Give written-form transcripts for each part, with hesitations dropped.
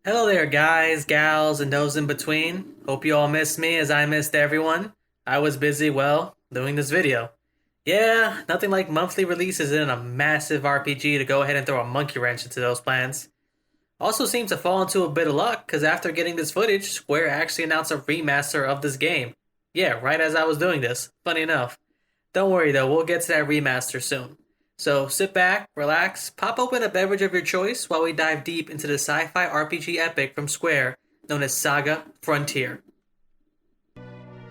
Hello there, guys, gals, and those in between. Hope you all missed me as I missed everyone. I was busy, doing this video. Yeah, nothing like monthly releases in a massive RPG to go ahead and throw a monkey wrench into those plans. Also seems to fall into a bit of luck, because after getting this footage, Square actually announced a remaster of this game. Yeah, right as I was doing this. Funny enough. Don't worry though, we'll get to that remaster soon. So sit back, relax, pop open a beverage of your choice while we dive deep into the sci-fi RPG epic from Square known as SaGa Frontier.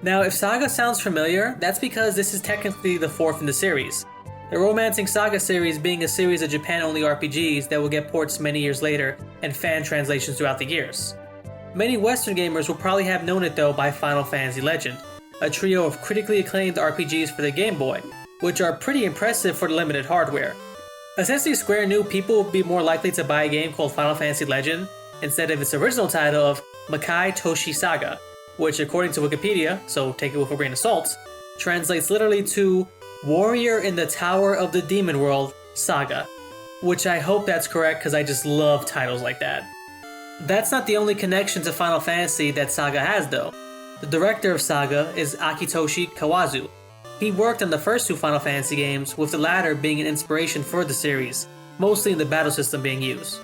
Now, if SaGa sounds familiar, that's because this is technically the fourth in the series. The romancing SaGa series being a series of Japan-only RPGs that will get ports many years later and fan translations throughout the years. Many Western gamers will probably have known it though by Final Fantasy Legend, a trio of critically acclaimed RPGs for the Game Boy, which are pretty impressive for limited hardware. Essentially, Square knew people would be more likely to buy a game called Final Fantasy Legend instead of its original title of Makai Toshi Saga, which according to Wikipedia, so take it with a grain of salt, translates literally to Warrior in the Tower of the Demon World Saga, which I hope that's correct because I just love titles like that. That's not the only connection to Final Fantasy that SaGa has though. The director of SaGa is Akitoshi Kawazu. He worked on the first two Final Fantasy games, with the latter being an inspiration for the series, mostly in the battle system being used.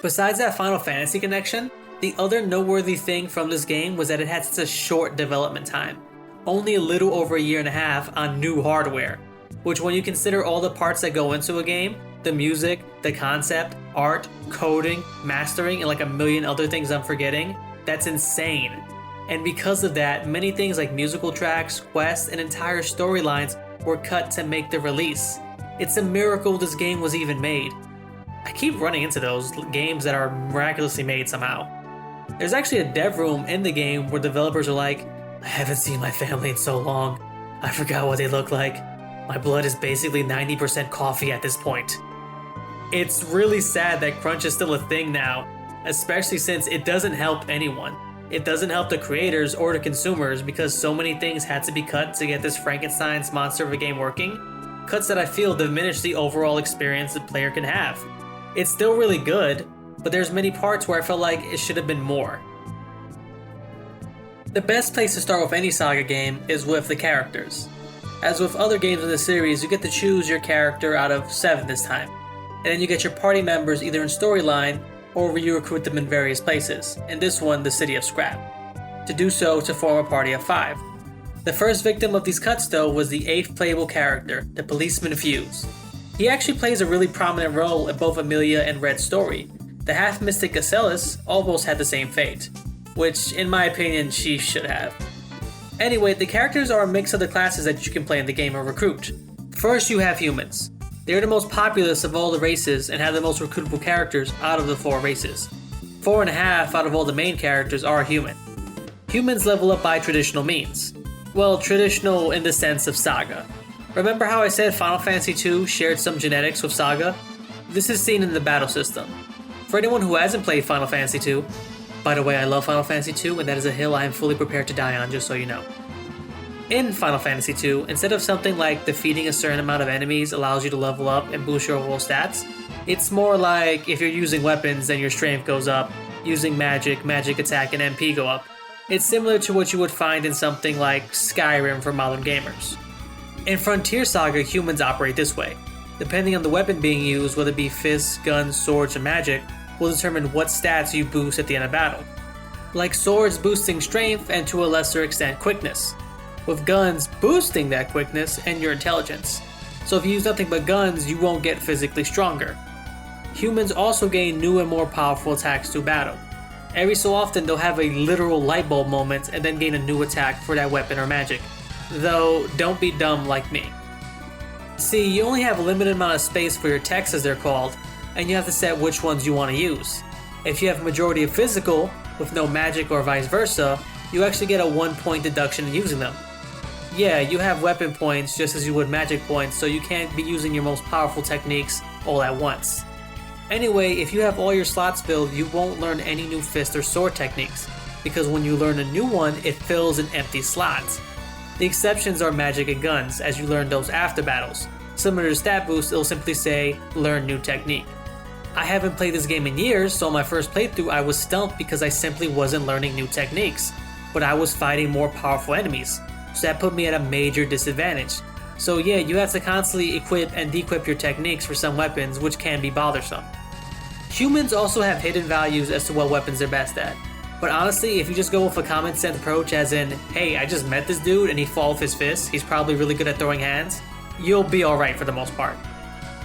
Besides that Final Fantasy connection, the other noteworthy thing from this game was that it had such a short development time, only a little over a year and a half on new hardware, which when you consider all the parts that go into a game, the music, the concept, art, coding, mastering, and like a million other things I'm forgetting, that's insane. And because of that, many things like musical tracks, quests, and entire storylines were cut to make the release. It's a miracle this game was even made. I keep running into those games that are miraculously made somehow. There's actually a dev room in the game where developers are like, I haven't seen my family in so long. I forgot what they look like. My blood is basically 90% coffee at this point. It's really sad that crunch is still a thing now, especially since it doesn't help anyone. It doesn't help the creators or the consumers because so many things had to be cut to get this Frankenstein's monster of a game working. Cuts that I feel diminish the overall experience the player can have. It's still really good, but there's many parts where I felt like it should have been more. The best place to start with any SaGa game is with the characters. As with other games in the series, you get to choose your character out of 7 this time, and then you get your party members either in storyline or you recruit them in various places, in this one the City of Scrap, to do so to form a party of 5. The first victim of these cuts though was the 8th playable character, the policeman Fuse. He actually plays a really prominent role in both Amelia and Red's story. The half-mystic Ellis almost had the same fate, which in my opinion she should have. Anyway, the characters are a mix of the classes that you can play in the game or recruit. First you have humans. They're the most populous of all the races and have the most recruitable characters out of the 4 races. 4.5 out of all the main characters are human. Humans level up by traditional means. Well, traditional in the sense of SaGa. Remember how I said Final Fantasy II shared some genetics with SaGa? This is seen in the battle system. For anyone who hasn't played Final Fantasy II, by the way, I love Final Fantasy II and that is a hill I am fully prepared to die on, just so you know. In Final Fantasy II, instead of something like defeating a certain amount of enemies allows you to level up and boost your overall stats, it's more like if you're using weapons then your strength goes up, using magic attack and MP go up. It's similar to what you would find in something like Skyrim for modern gamers. In Frontier SaGa, humans operate this way. Depending on the weapon being used, whether it be fists, guns, swords, or magic, will determine what stats you boost at the end of battle. Like swords boosting strength and to a lesser extent quickness, with guns boosting that quickness and your intelligence. So if you use nothing but guns, you won't get physically stronger. Humans also gain new and more powerful attacks through battle. Every so often they'll have a literal light bulb moment and then gain a new attack for that weapon or magic. Though, don't be dumb like me. See, you only have a limited amount of space for your techs as they're called, and you have to set which ones you want to use. If you have a majority of physical, with no magic or vice versa, you actually get a 1-point deduction in using them. Yeah, you have weapon points just as you would magic points, so you can't be using your most powerful techniques all at once. Anyway, if you have all your slots filled, you won't learn any new fist or sword techniques, because when you learn a new one, it fills an empty slot. The exceptions are magic and guns, as you learn those after battles. Similar to stat boost, it'll simply say, learn new technique. I haven't played this game in years, so my first playthrough I was stumped because I simply wasn't learning new techniques, but I was fighting more powerful enemies, so that put me at a major disadvantage. So yeah, you have to constantly equip and dequip your techniques for some weapons, which can be bothersome. Humans also have hidden values as to what weapons they're best at, but honestly, if you just go with a common sense approach as in, hey, I just met this dude and he fought with his fists, he's probably really good at throwing hands, you'll be alright for the most part.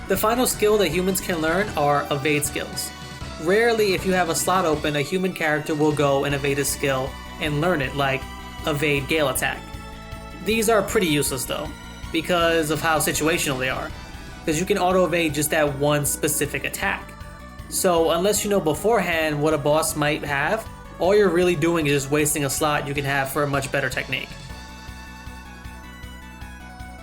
The final skill that humans can learn are evade skills. Rarely, if you have a slot open, a human character will go and evade a skill and learn it, like evade gale attack. These are pretty useless though, because of how situational they are, because you can auto-evade just that one specific attack. So unless you know beforehand what a boss might have, all you're really doing is just wasting a slot you can have for a much better technique.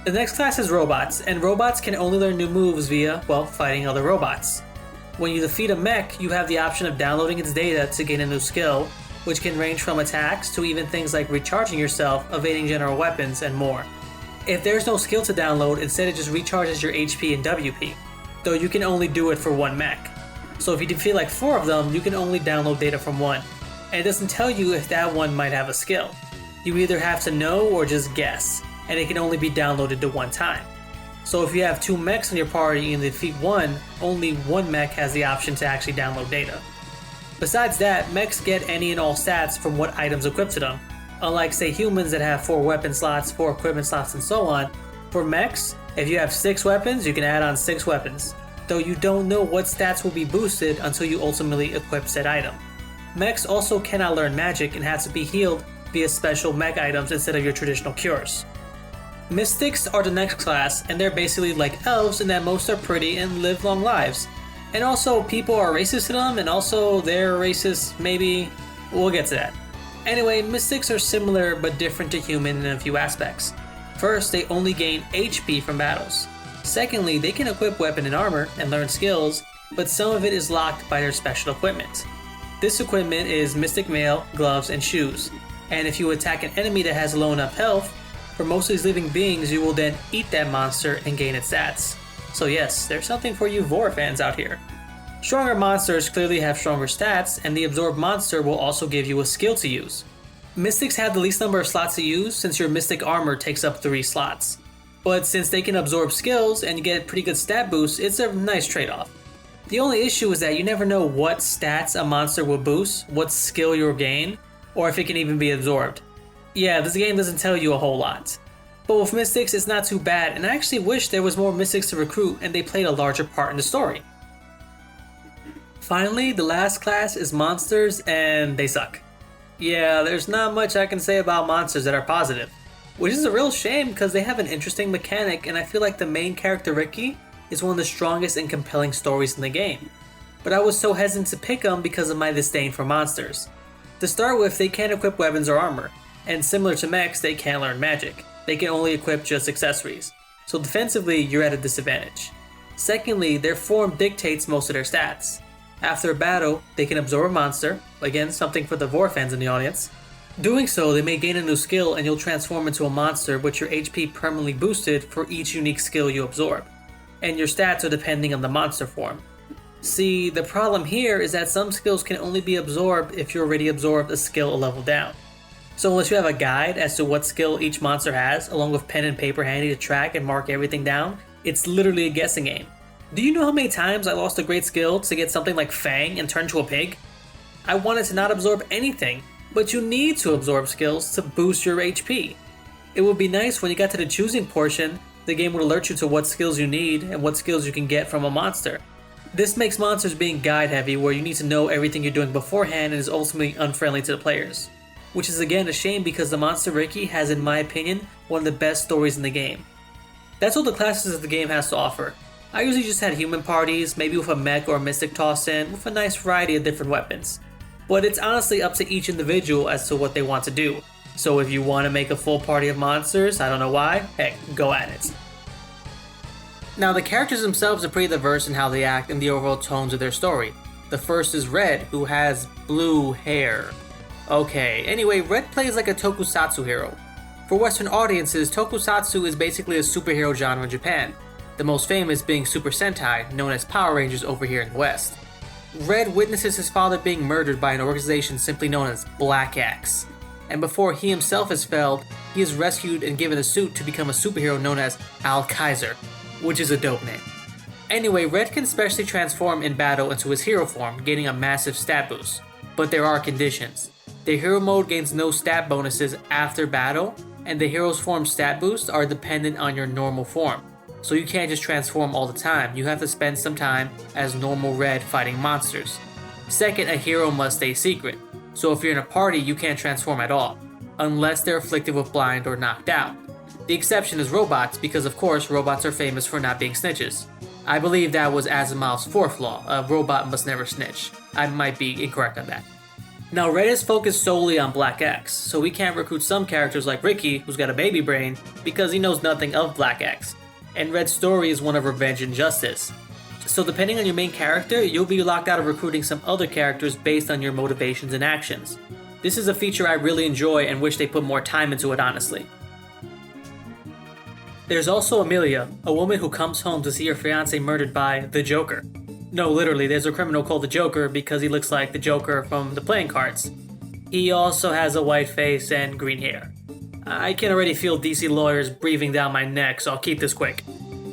The next class is robots, and robots can only learn new moves via, well, fighting other robots. When you defeat a mech, you have the option of downloading its data to gain a new skill, which can range from attacks to even things like recharging yourself, evading general weapons, and more. If there's no skill to download, instead it just recharges your HP and WP, though you can only do it for one mech. So if you defeat like 4 of them, you can only download data from one, and it doesn't tell you if that one might have a skill. You either have to know or just guess, and it can only be downloaded to one time. So if you have 2 mechs in your party and defeat one, only one mech has the option to actually download data. Besides that, mechs get any and all stats from what items equipped to them. Unlike say humans that have 4 weapon slots, 4 equipment slots, and so on, for mechs, if you have 6 weapons, you can add on 6 weapons, though you don't know what stats will be boosted until you ultimately equip said item. Mechs also cannot learn magic and have to be healed via special mech items instead of your traditional cures. Mystics are the next class, and they're basically like elves in that most are pretty and live long lives. And also, people are racist to them, and also they're racist, maybe. We'll get to that. Anyway, mystics are similar but different to human in a few aspects. First, they only gain HP from battles. Secondly, they can equip weapon and armor and learn skills, but some of it is locked by their special equipment. This equipment is mystic mail, gloves, and shoes, and if you attack an enemy that has low enough health, for most of these living beings, you will then eat that monster and gain its stats. So yes, there's something for you Vor fans out here. Stronger monsters clearly have stronger stats, and the absorbed monster will also give you a skill to use. Mystics have the least number of slots to use since your mystic armor takes up 3 slots. But since they can absorb skills and get pretty good stat boosts, it's a nice trade-off. The only issue is that you never know what stats a monster will boost, what skill you'll gain, or if it can even be absorbed. Yeah, this game doesn't tell you a whole lot. But with Mystics, it's not too bad, and I actually wish there was more Mystics to recruit and they played a larger part in the story. Finally, the last class is Monsters, and they suck. Yeah, there's not much I can say about monsters that are positive. Which is a real shame because they have an interesting mechanic, and I feel like the main character, Ricky, is one of the strongest and compelling stories in the game. But I was so hesitant to pick them because of my disdain for monsters. To start with, they can't equip weapons or armor. And similar to mechs, they can't learn magic. They can only equip just accessories. So defensively, you're at a disadvantage. Secondly, their form dictates most of their stats. After a battle, they can absorb a monster, again something for the Vor fans in the audience. Doing so, they may gain a new skill and you'll transform into a monster with your HP permanently boosted for each unique skill you absorb. And your stats are depending on the monster form. See, the problem here is that some skills can only be absorbed if you already absorbed a skill a level down. So unless you have a guide as to what skill each monster has, along with pen and paper handy to track and mark everything down, it's literally a guessing game. Do you know how many times I lost a great skill to get something like Fang and turn into a pig? I wanted to not absorb anything, but you need to absorb skills to boost your HP. It would be nice when you got to the choosing portion, the game would alert you to what skills you need and what skills you can get from a monster. This makes monsters being guide heavy where you need to know everything you're doing beforehand and is ultimately unfriendly to the players. Which is again a shame because the monster Ricky has, in my opinion, one of the best stories in the game. That's all the classes that the game has to offer. I usually just had human parties, maybe with a mech or a mystic tossed in, with a nice variety of different weapons. But it's honestly up to each individual as to what they want to do. So if you want to make a full party of monsters, I don't know why, heck, go at it. Now the characters themselves are pretty diverse in how they act and the overall tones of their story. The first is Red, who has blue hair. Okay, anyway, Red plays like a tokusatsu hero. For Western audiences, tokusatsu is basically a superhero genre in Japan. the most famous being Super Sentai, known as Power Rangers over here in the West. Red witnesses his father being murdered by an organization simply known as Black Axe, and before he himself is felled, he is rescued and given a suit to become a superhero known as Al Kaiser, which is a dope name. Anyway, Red can specially transform in battle into his hero form, gaining a massive stat boost, but there are conditions. The hero mode gains no stat bonuses after battle, and the hero's form stat boosts are dependent on your normal form. So you can't just transform all the time, you have to spend some time as normal Red fighting monsters. Second, a hero must stay secret, so if you're in a party you can't transform at all, unless they're afflicted with blind or knocked out. The exception is robots, because of course robots are famous for not being snitches. I believe that was Asimov's fourth law, a robot must never snitch. I might be incorrect on that. Now Red is focused solely on Black X, so we can't recruit some characters like Ricky, who's got a baby brain, because he knows nothing of Black X. And Red's story is one of revenge and justice. So depending on your main character, you'll be locked out of recruiting some other characters based on your motivations and actions. This is a feature I really enjoy and wish they put more time into it, honestly. There's also Amelia, a woman who comes home to see her fiancé murdered by the Joker. No, literally, there's a criminal called the Joker because he looks like the Joker from the playing cards. He also has a white face and green hair. I can already feel DC lawyers breathing down my neck, so I'll keep this quick.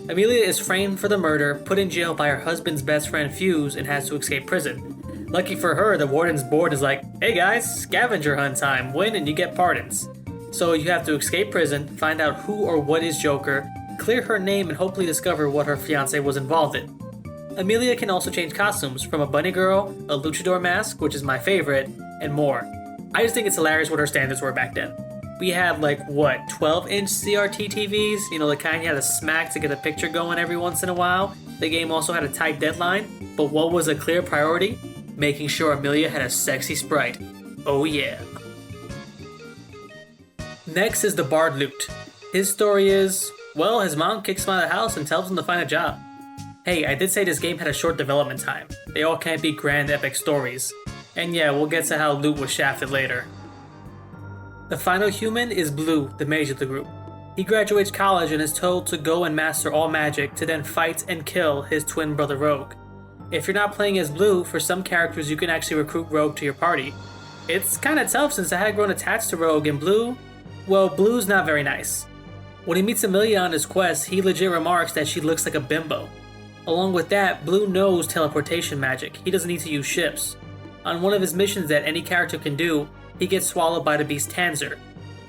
Amelia is framed for the murder, put in jail by her husband's best friend Fuse, and has to escape prison. Lucky for her, the warden's board is like, hey guys, scavenger hunt time, win and you get pardons. So you have to escape prison, find out who or what is Joker, clear her name, and hopefully discover what her fiancé was involved in. Amelia can also change costumes, from a bunny girl, a luchador mask, which is my favorite, and more. I just think it's hilarious what her standards were back then. We had 12-inch CRT TVs, the kind you had to smack to get a picture going every once in a while. The game also had a tight deadline, but what was a clear priority? Making sure Amelia had a sexy sprite. Oh yeah. Next is the Bard Lute. His story is, well, his mom kicks him out of the house and tells him to find a job. Hey, I did say this game had a short development time. They all can't be grand epic stories. And yeah, we'll get to how Lute was shafted later. The final human is Blue, the mage of the group. He graduates college and is told to go and master all magic to then fight and kill his twin brother Rogue. If you're not playing as Blue, for some characters you can actually recruit Rogue to your party. It's kinda tough since I had grown attached to Rogue, and Blue's not very nice. When he meets Amelia on his quest, he legit remarks that she looks like a bimbo. Along with that, Blue knows teleportation magic. He doesn't need to use ships. On one of his missions that any character can do, he gets swallowed by the beast Tanzer.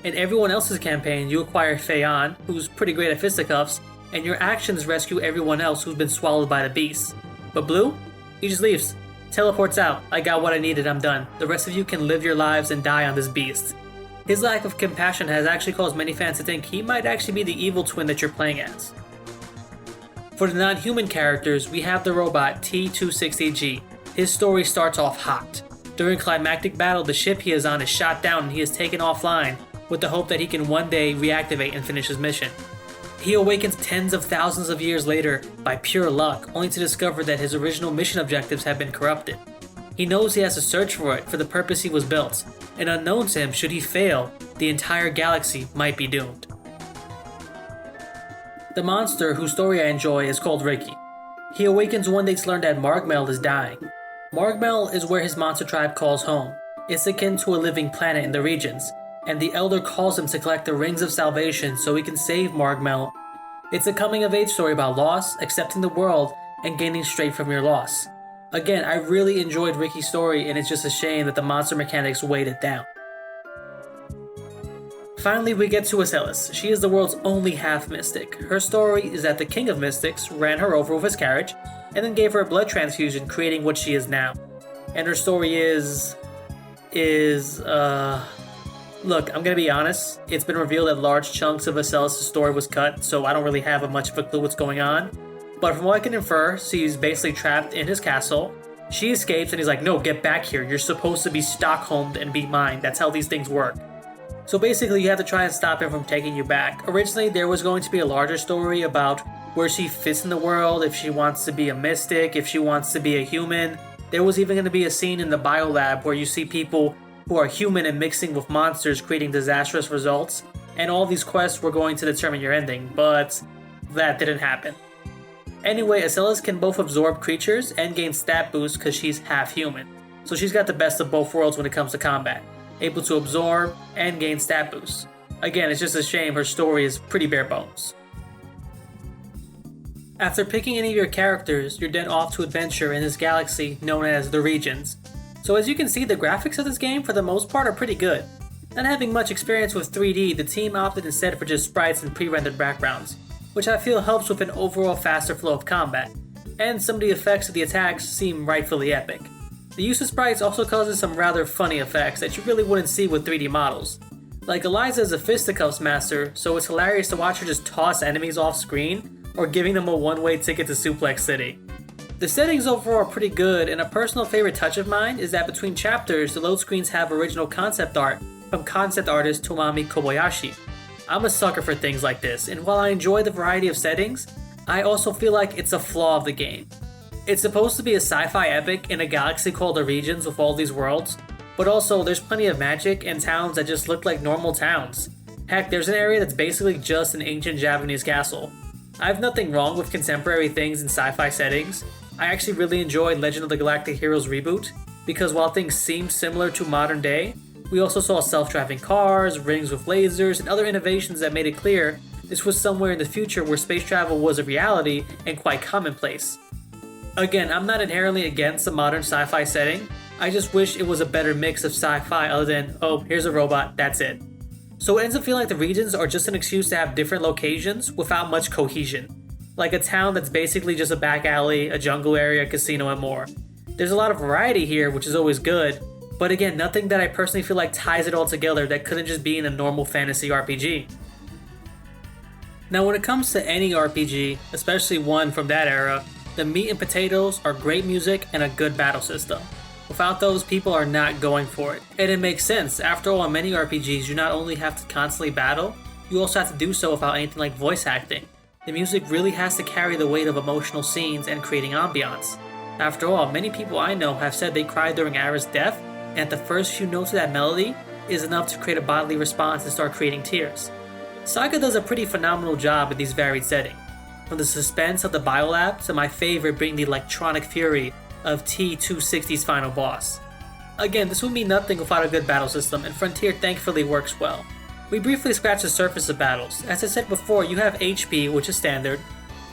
In everyone else's campaign, you acquire Feon, who's pretty great at fisticuffs, and your actions rescue everyone else who's been swallowed by the beast. But Blue? He just leaves. Teleports out. I got what I needed, I'm done. The rest of you can live your lives and die on this beast. His lack of compassion has actually caused many fans to think he might actually be the evil twin that you're playing as. For the non-human characters, we have the robot T-260G. His story starts off hot. During climactic battle, the ship he is on is shot down and he is taken offline, with the hope that he can one day reactivate and finish his mission. He awakens tens of thousands of years later by pure luck, only to discover that his original mission objectives have been corrupted. He knows he has to search for it for the purpose he was built, and unknown to him, should he fail, the entire galaxy might be doomed. The monster, whose story I enjoy, is called Ricky. He awakens one day to learn that Margmel is dying. Margmel is where his monster tribe calls home. It's akin to a living planet in the regions, and the Elder calls him to collect the Rings of Salvation so he can save Margmel. It's a coming-of-age story about loss, accepting the world, and gaining strength from your loss. Again, I really enjoyed Ricky's story, and it's just a shame that the monster mechanics weighed it down. Finally, we get to Ellis. She is the world's only half-mystic. Her story is that the King of Mystics ran her over with his carriage, and then gave her a blood transfusion, creating what she is now. And her story Look, I'm gonna be honest, it's been revealed that large chunks of Ellis' story was cut, so I don't really have much of a clue what's going on. But from what I can infer, she's basically trapped in his castle. She escapes and he's like, no, get back here. You're supposed to be Stockholmed and be mine. That's how these things work. So basically, you have to try and stop him from taking you back. Originally, there was going to be a larger story about where she fits in the world, if she wants to be a mystic, if she wants to be a human. There was even going to be a scene in the biolab where you see people who are human and mixing with monsters, creating disastrous results. And all these quests were going to determine your ending, but that didn't happen. Anyway, Ellis can both absorb creatures and gain stat boosts because she's half human. So she's got the best of both worlds when it comes to combat, able to absorb and gain stat boosts. Again, it's just a shame her story is pretty bare bones. After picking any of your characters, you're then off to adventure in this galaxy known as the Regions. So as you can see, the graphics of this game for the most part are pretty good. Not having much experience with 3D, the team opted instead for just sprites and pre-rendered backgrounds, which I feel helps with an overall faster flow of combat, and some of the effects of the attacks seem rightfully epic. The use of sprites also causes some rather funny effects that you really wouldn't see with 3D models. Like Eliza is a fisticuffs master, so it's hilarious to watch her just toss enemies off screen, or giving them a one-way ticket to Suplex City. The settings overall are pretty good, and a personal favorite touch of mine is that between chapters, the load screens have original concept art from concept artist Tomomi Kobayashi. I'm a sucker for things like this, and while I enjoy the variety of settings, I also feel like it's a flaw of the game. It's supposed to be a sci-fi epic in a galaxy called the Regions with all these worlds, but also there's plenty of magic and towns that just look like normal towns. Heck, there's an area that's basically just an ancient Japanese castle. I have nothing wrong with contemporary things in sci-fi settings. I actually really enjoyed Legend of the Galactic Heroes reboot, because while things seemed similar to modern day, we also saw self-driving cars, rings with lasers, and other innovations that made it clear this was somewhere in the future where space travel was a reality and quite commonplace. Again, I'm not inherently against a modern sci-fi setting, I just wish it was a better mix of sci-fi other than, oh, here's a robot, that's it. So it ends up feeling like the regions are just an excuse to have different locations without much cohesion. Like a town that's basically just a back alley, a jungle area, a casino, and more. There's a lot of variety here, which is always good, but again, nothing that I personally feel like ties it all together that couldn't just be in a normal fantasy RPG. Now when it comes to any RPG, especially one from that era, the meat and potatoes are great music and a good battle system. Without those, people are not going for it. And it makes sense. After all, in many RPGs, you not only have to constantly battle, you also have to do so without anything like voice acting. The music really has to carry the weight of emotional scenes and creating ambiance. After all, many people I know have said they cried during Ara's death, and the first few notes of that melody is enough to create a bodily response and start creating tears. SaGa does a pretty phenomenal job in these varied settings. From the suspense of the biolab to my favorite being the electronic fury of T-260's final boss. Again, this would mean nothing without a good battle system, and Frontier thankfully works well. We briefly scratched the surface of battles. As I said before, you have HP, which is standard,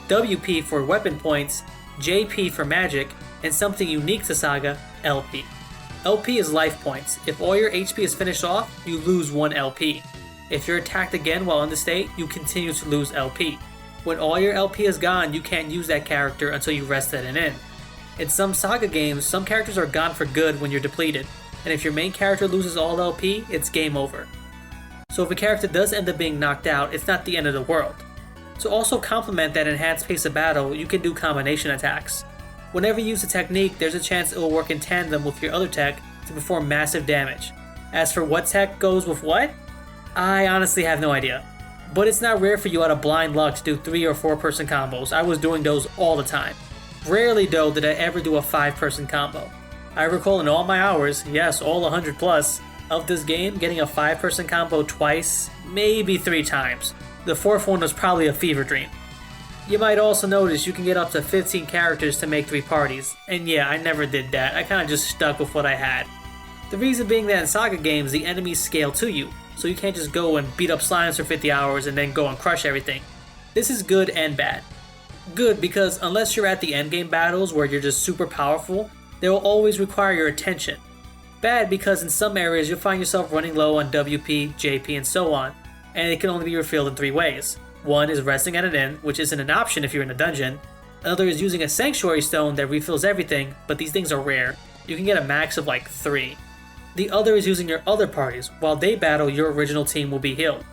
WP for weapon points, JP for magic, and something unique to SaGa, LP. LP is life points. If all your HP is finished off, you lose 1 LP. If you're attacked again while in the state, you continue to lose LP. When all your LP is gone, you can't use that character until you rest at an inn. In some SaGa games, some characters are gone for good when you're depleted, and if your main character loses all LP, it's game over. So if a character does end up being knocked out, it's not the end of the world. To also complement that enhanced pace of battle, you can do combination attacks. Whenever you use a technique, there's a chance it will work in tandem with your other tech to perform massive damage. As for what tech goes with what, I honestly have no idea. But it's not rare for you out of blind luck to do 3 or 4 person combos. I was doing those all the time. Rarely though did I ever do a 5-person combo. I recall in all my hours, yes, all 100 plus, of this game getting a 5-person combo twice, maybe 3 times. The 4th one was probably a fever dream. You might also notice you can get up to 15 characters to make 3 parties, and yeah, I never did that, I kinda just stuck with what I had. The reason being that in SaGa games, the enemies scale to you, so you can't just go and beat up slimes for 50 hours and then go and crush everything. This is good and bad. Good because unless you're at the endgame battles where you're just super powerful, they will always require your attention. Bad because in some areas you'll find yourself running low on WP, JP, and so on, and it can only be refilled in 3 ways. One is resting at an inn, which isn't an option if you're in a dungeon. Another is using a sanctuary stone that refills everything, but these things are rare. You can get a max of like 3. The other is using your other parties. While they battle, your original team will be healed.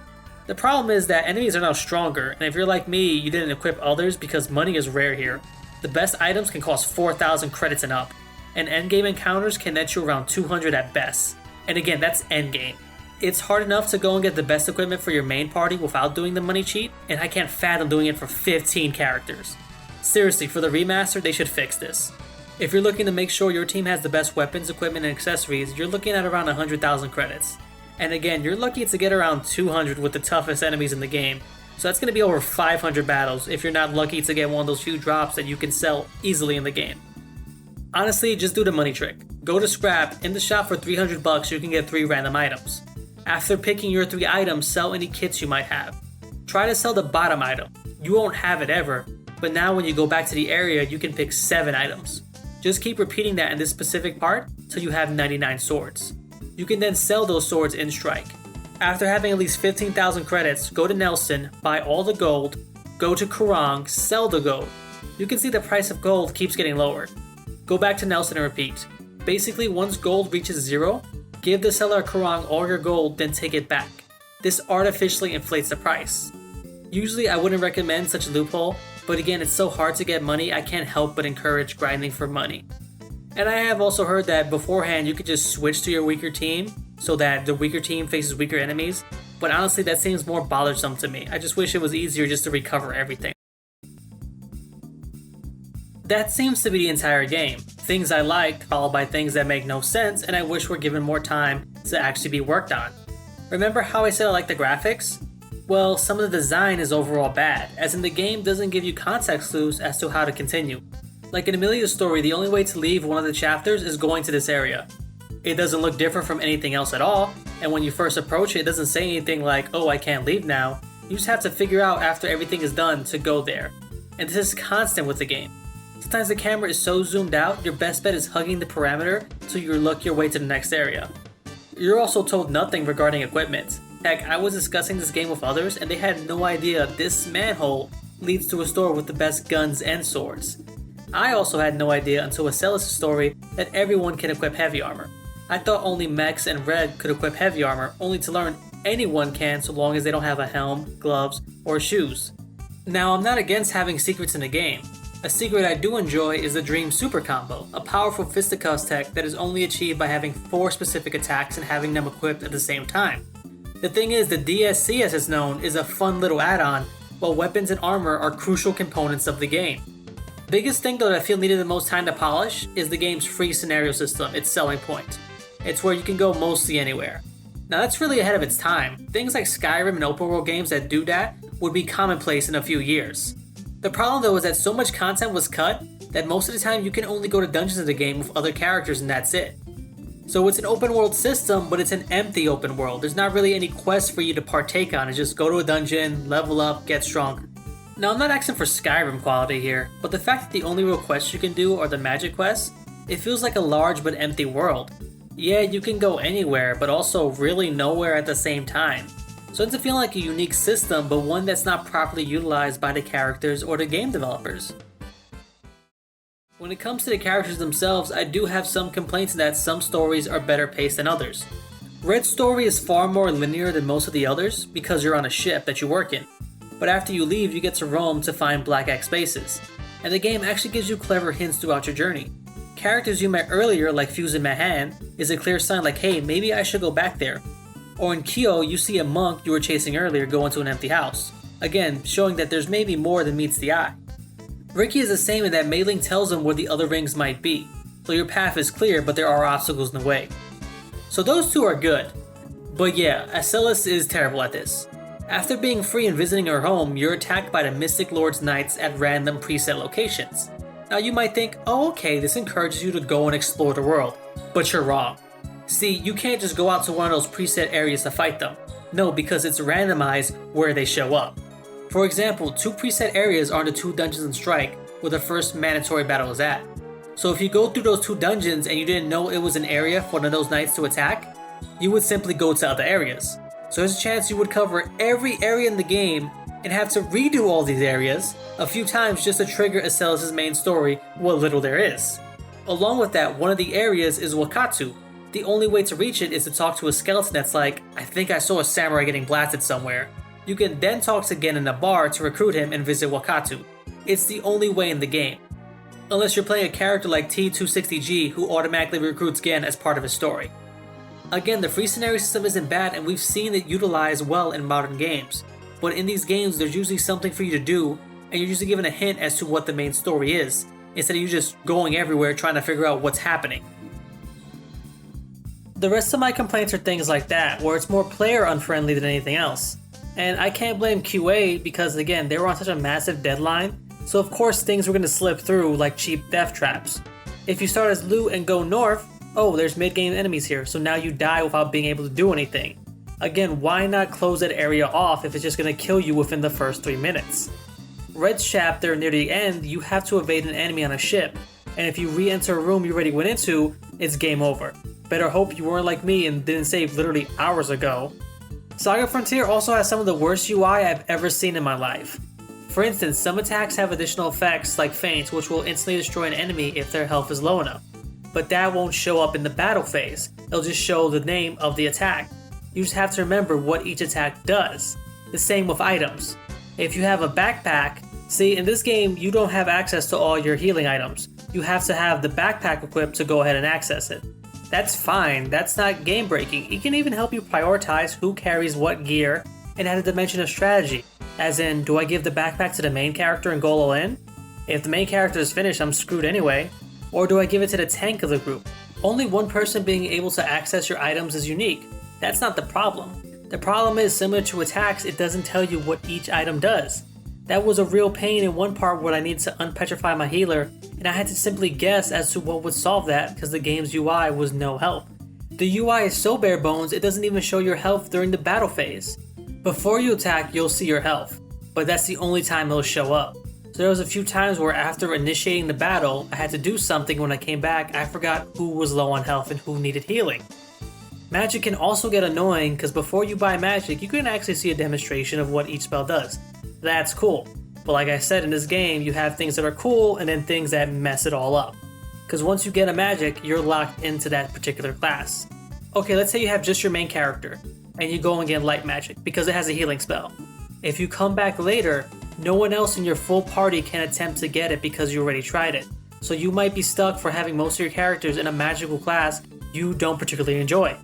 The problem is that enemies are now stronger, and if you're like me, you didn't equip others because money is rare here. The best items can cost 4,000 credits and up, and endgame encounters can net you around 200 at best. And again, that's endgame. It's hard enough to go and get the best equipment for your main party without doing the money cheat, and I can't fathom doing it for 15 characters. Seriously, for the remaster, they should fix this. If you're looking to make sure your team has the best weapons, equipment, and accessories, you're looking at around 100,000 credits. And again, you're lucky to get around 200 with the toughest enemies in the game, So that's going to be over 500 battles if you're not lucky to get one of those few drops that you can sell easily in the game. Honestly, just do the money trick. Go to scrap, in the shop for 300 bucks you can get 3 random items. After picking your 3 items, sell any kits you might have. Try to sell the bottom item. You won't have it ever, but now when you go back to the area you can pick 7 items. Just keep repeating that in this specific part till you have 99 swords. You can then sell those swords in strike. After having at least 15,000 credits, go to Nelson, buy all the gold, go to Kurang, sell the gold. You can see the price of gold keeps getting lower. Go back to Nelson and repeat. Basically, once gold reaches 0, give the seller Kurang all your gold, then take it back. This artificially inflates the price. Usually I wouldn't recommend such a loophole, but again it's so hard to get money I can't help but encourage grinding for money. And I have also heard that beforehand you could just switch to your weaker team so that the weaker team faces weaker enemies, but honestly that seems more bothersome to me. I just wish it was easier just to recover everything. That seems to be the entire game. Things I liked followed by things that make no sense and I wish were given more time to actually be worked on. Remember how I said I like the graphics? Well, some of the design is overall bad, as in the game doesn't give you context clues as to how to continue. Like in Amelia's story, the only way to leave one of the chapters is going to this area. It doesn't look different from anything else at all, and when you first approach it, it doesn't say anything like, oh, I can't leave now. You just have to figure out after everything is done to go there. And this is constant with the game. Sometimes the camera is so zoomed out, your best bet is hugging the parameter till you look your way to the next area. You're also told nothing regarding equipment. Heck, I was discussing this game with others and they had no idea this manhole leads to a store with the best guns and swords. I also had no idea until Ellis' story that everyone can equip heavy armor. I thought only mechs and red could equip heavy armor, only to learn anyone can so long as they don't have a helm, gloves, or shoes. Now, I'm not against having secrets in the game. A secret I do enjoy is the Dream Super Combo, a powerful fisticuffs tech that is only achieved by having 4 specific attacks and having them equipped at the same time. The thing is, the DSC as it's known is a fun little add-on, while weapons and armor are crucial components of the game. Biggest thing though that I feel needed the most time to polish is the game's free scenario system, its selling point. It's where you can go mostly anywhere. Now that's really ahead of its time. Things like Skyrim and open world games that do that would be commonplace in a few years. The problem though is that so much content was cut that most of the time you can only go to dungeons in the game with other characters and that's it. So it's an open world system, but it's an empty open world. There's not really any quest for you to partake on. It's just go to a dungeon, level up, get stronger. Now I'm not asking for Skyrim quality here, but the fact that the only real quests you can do are the magic quests, it feels like a large but empty world. Yeah, you can go anywhere, but also really nowhere at the same time. So it doesn't feel like a unique system, but one that's not properly utilized by the characters or the game developers. When it comes to the characters themselves, I do have some complaints that some stories are better paced than others. Red's story is far more linear than most of the others because you're on a ship that you work in. But after you leave, you get to roam to find Black X bases. And the game actually gives you clever hints throughout your journey. Characters you met earlier like Fuse and Mahan is a clear sign like, hey, maybe I should go back there. Or in Kyo, you see a monk you were chasing earlier go into an empty house. Again, showing that there's maybe more than meets the eye. Ricky is the same in that Mei Ling tells him where the other rings might be, so your path is clear but there are obstacles in the way. So those two are good. But yeah, Ellis is terrible at this. After being free and visiting her home, you're attacked by the Mystic Lord's Knights at random preset locations. Now you might think, oh okay, this encourages you to go and explore the world, but you're wrong. See, you can't just go out to one of those preset areas to fight them. No, because it's randomized where they show up. For example, 2 preset areas are the 2 dungeons in Strike where the first mandatory battle is at. So if you go through those 2 dungeons and you didn't know it was an area for one of those knights to attack, you would simply go to other areas. So there's a chance you would cover every area in the game and have to redo all these areas a few times just to trigger Ellis' main story, what little there is. Along with that, one of the areas is Wakatu. The only way to reach it is to talk to a skeleton that's like, I think I saw a samurai getting blasted somewhere. You can then talk to Gen in a bar to recruit him and visit Wakatu. It's the only way in the game. Unless you're playing a character like T260G who automatically recruits Gen as part of his story. Again, the free scenario system isn't bad and we've seen it utilized well in modern games. But in these games, there's usually something for you to do, and you're usually given a hint as to what the main story is, instead of you just going everywhere trying to figure out what's happening. The rest of my complaints are things like that, where it's more player unfriendly than anything else. And I can't blame QA because again, they were on such a massive deadline, so of course things were going to slip through like cheap death traps. If you start as loot and go north, oh, there's mid-game enemies here, so now you die without being able to do anything. Again, why not close that area off if it's just going to kill you within the first 3 minutes? Red's chapter, near the end, you have to evade an enemy on a ship, and if you re-enter a room you already went into, it's game over. Better hope you weren't like me and didn't save literally hours ago. SaGa Frontier also has some of the worst UI I've ever seen in my life. For instance, some attacks have additional effects like feints, which will instantly destroy an enemy if their health is low enough. But that won't show up in the battle phase, it'll just show the name of the attack. You just have to remember what each attack does. The same with items. If you have a backpack, see, in this game you don't have access to all your healing items. You have to have the backpack equipped to go ahead and access it. That's fine, that's not game breaking. It can even help you prioritize who carries what gear and add a dimension of strategy. As in, do I give the backpack to the main character and go all in? If the main character is finished, I'm screwed anyway. Or do I give it to the tank of the group? Only one person being able to access your items is unique. That's not the problem. The problem is, similar to attacks, it doesn't tell you what each item does. That was a real pain in one part where I needed to unpetrify my healer, and I had to simply guess as to what would solve that because the game's UI was no help. The UI is so bare bones it doesn't even show your health during the battle phase. Before you attack, you'll see your health, but that's the only time it'll show up. So there was a few times where after initiating the battle, I had to do something. When I came back, I forgot who was low on health and who needed healing. Magic can also get annoying because before you buy magic, you can actually see a demonstration of what each spell does. That's cool. But like I said, in this game, you have things that are cool and then things that mess it all up. Because once you get a magic, you're locked into that particular class. Okay, let's say you have just your main character, and you go and get light magic because it has a healing spell. If you come back later, no one else in your full party can attempt to get it because you already tried it. So you might be stuck for having most of your characters in a magical class you don't particularly enjoy.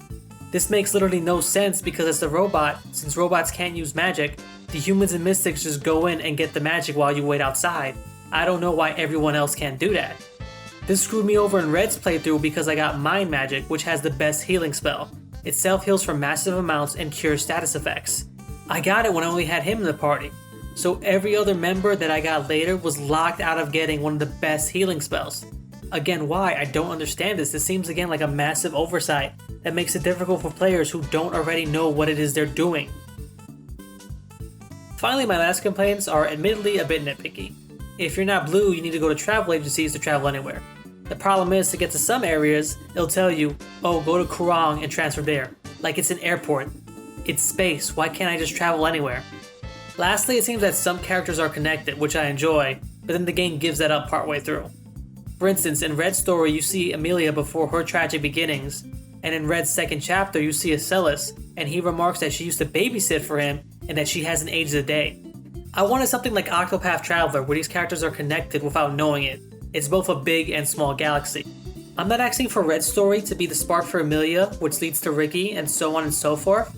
This makes literally no sense because as the robot, since robots can't use magic, the humans and mystics just go in and get the magic while you wait outside. I don't know why everyone else can't do that. This screwed me over in Red's playthrough because I got Mind Magic, which has the best healing spell. It self-heals for massive amounts and cures status effects. I got it when I only had him in the party, so every other member that I got later was locked out of getting one of the best healing spells. Again, why? I don't understand this. This seems again like a massive oversight that makes it difficult for players who don't already know what it is they're doing. Finally, my last complaints are admittedly a bit nitpicky. If you're not blue, you need to go to travel agencies to travel anywhere. The problem is, to get to some areas, it'll tell you, oh, go to Kurong and transfer there. Like it's an airport. It's space, why can't I just travel anywhere? Lastly, it seems that some characters are connected, which I enjoy, but then the game gives that up partway through. For instance, in Red's story, you see Amelia before her tragic beginnings, and in Red's second chapter, you see Ellis, and he remarks that she used to babysit for him and that she hasn't aged a day. I wanted something like Octopath Traveler, where these characters are connected without knowing it. It's both a big and small galaxy. I'm not asking for Red's story to be the spark for Amelia, which leads to Ricky, and so on and so forth,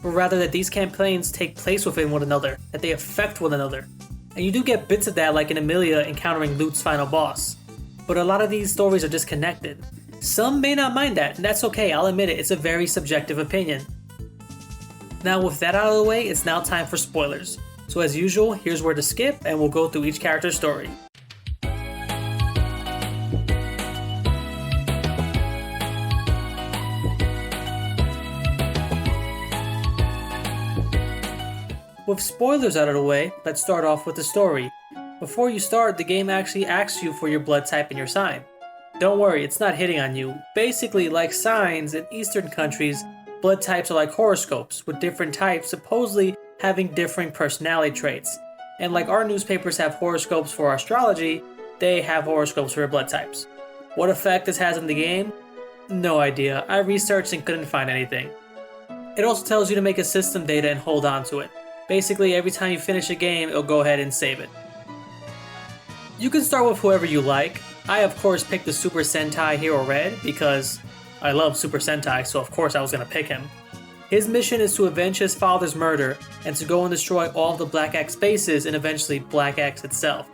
but rather that these campaigns take place within one another, that they affect one another. And you do get bits of that, like in Amelia encountering Lute's final boss. But a lot of these stories are disconnected. Some may not mind that, and that's okay, I'll admit it, it's a very subjective opinion. Now with that out of the way, it's now time for spoilers. So as usual, here's where to skip, and we'll go through each character's story. With spoilers out of the way, let's start off with the story. Before you start, the game actually asks you for your blood type and your sign. Don't worry, it's not hitting on you. Basically, like signs in Eastern countries, blood types are like horoscopes, with different types supposedly having different personality traits. And like our newspapers have horoscopes for our astrology, they have horoscopes for your blood types. What effect this has on the game? No idea. I researched and couldn't find anything. It also tells you to make a system data and hold on to it. Basically, every time you finish a game, it'll go ahead and save it. You can start with whoever you like. I of course picked the Super Sentai hero Red because I love Super Sentai, so of course I was going to pick him. His mission is to avenge his father's murder and to go and destroy all of the Black X bases and eventually Black X itself.